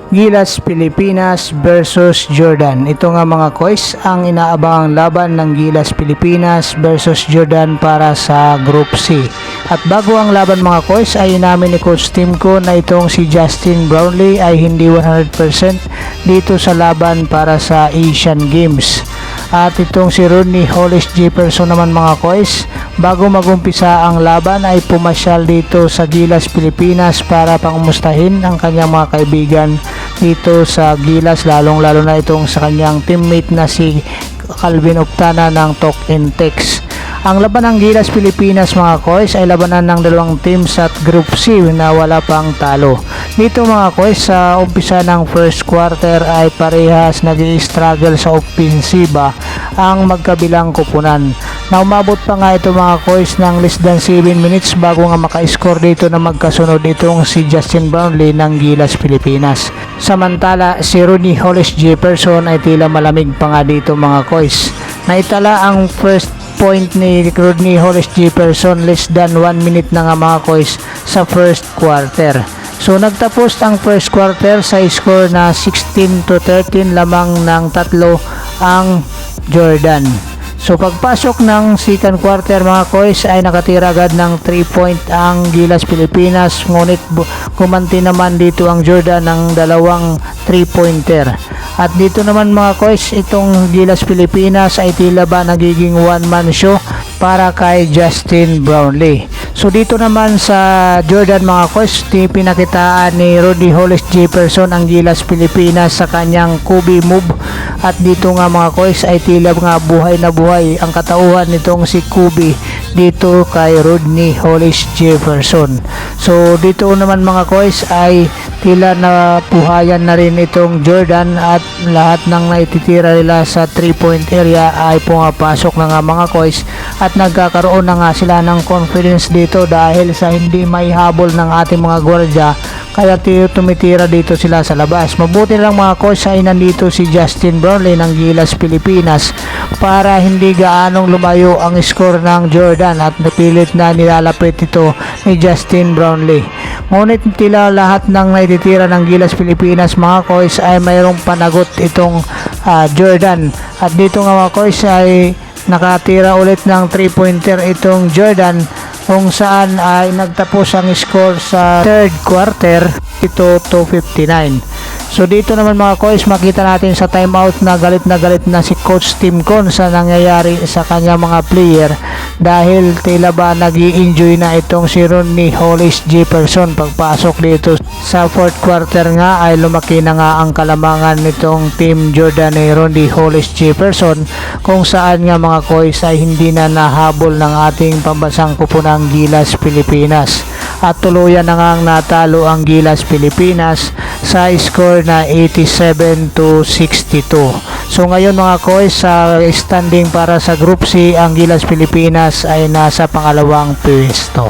Gilas Pilipinas versus Jordan. Ito nga mga koys ang inaabangang laban ng Gilas Pilipinas versus Jordan para sa Group C. At bago ang laban mga koys ay inamin ni Coach Timko na itong si Justin Brownlee ay hindi 100% dito sa laban para sa Asian Games. At itong si Rodney Hollis Jefferson naman mga koys, bago magumpisa ang laban ay pumasyal dito sa Gilas Pilipinas para pangumustahin ang kanyang mga kaibigan dito sa Gilas, lalong lalo na itong sa kanyang teammate na si Calvin Octana ng Talk and Text. Ang laban ng Gilas Pilipinas mga koys ay labanan ng dalawang teams at Group C na wala pang talo. Dito mga koys sa umpisa ng first quarter ay parehas nag-i-struggle sa opensiba ang magkabilang kupunan. Na umabot pa nga ito mga koys ng less than 7 minutes bago nga maka-score dito na magkasunod itong si Justin Brownlee ng Gilas Pilipinas. Samantala si Rodney Hollis Jefferson ay tila malamig pa nga dito mga koys. Naitala ang first point ni Rodney Hollis Jefferson less than 1 minute na nga mga koys sa first quarter. So nagtapos ang first quarter sa score na 16-13, lamang ng tatlo ang Jordan. So pagpasok ng second quarter mga koys ay nakatira agad ng 3 point ang Gilas Pilipinas, ngunit kumanti naman dito ang Jordan ng dalawang 3-pointer. At dito naman mga koys, itong Gilas Pilipinas ay tila ba nagiging one man show para kay Justin Brownlee. So dito naman sa Jordan mga koys, pinakitaan ni Rodney Hollis Jefferson ang Gilas Pilipinas sa kanyang Kobe move. At dito nga mga koys ay tila nga buhay na buhay ang katauhan nitong si Kobe dito kay Rodney Hollis Jefferson. So dito naman mga koys ay tila na puhayan na rin itong Jordan at lahat ng naititira nila sa 3-point area ay pumapasok na nga mga koys at nagkakaroon na nga sila ng confidence dito dahil sa hindi may habol ng ating mga gwardya, kaya tumitira dito sila sa labas. Mabuti lang mga koys ay nandito si Justin Brownlee ng Gilas Pilipinas para hindi gaanong lumayo ang score ng Jordan at napilit na nilalapit ito ni Justin Brownlee. Ngunit tila lahat ng naititira ng Gilas Pilipinas mga koys ay mayroong panagot itong Jordan. At dito nga mga koys ay nakatira ulit ng 3-pointer itong Jordan, kung saan ay nagtapos ang score sa third quarter ito 259. So dito naman mga koys, makita natin sa timeout na galit na si Coach Timko sa nangyayari sa kanya mga player dahil tila ba nag-i-enjoy na itong si Rodney Hollis Jefferson. Pagpasok dito sa fourth quarter nga ay lumaki na nga ang kalamangan nitong team Jordan ni Rodney Hollis Jefferson, kung saan nga mga koys ay hindi na nahabol ng ating pambansang kupunang Gilas Pilipinas. At tuluyan na nga natalo ang Gilas Pilipinas sa score na 87-62. So ngayon mga koys, sa standing para sa Group C, ang Gilas Pilipinas ay nasa pangalawang pwesto.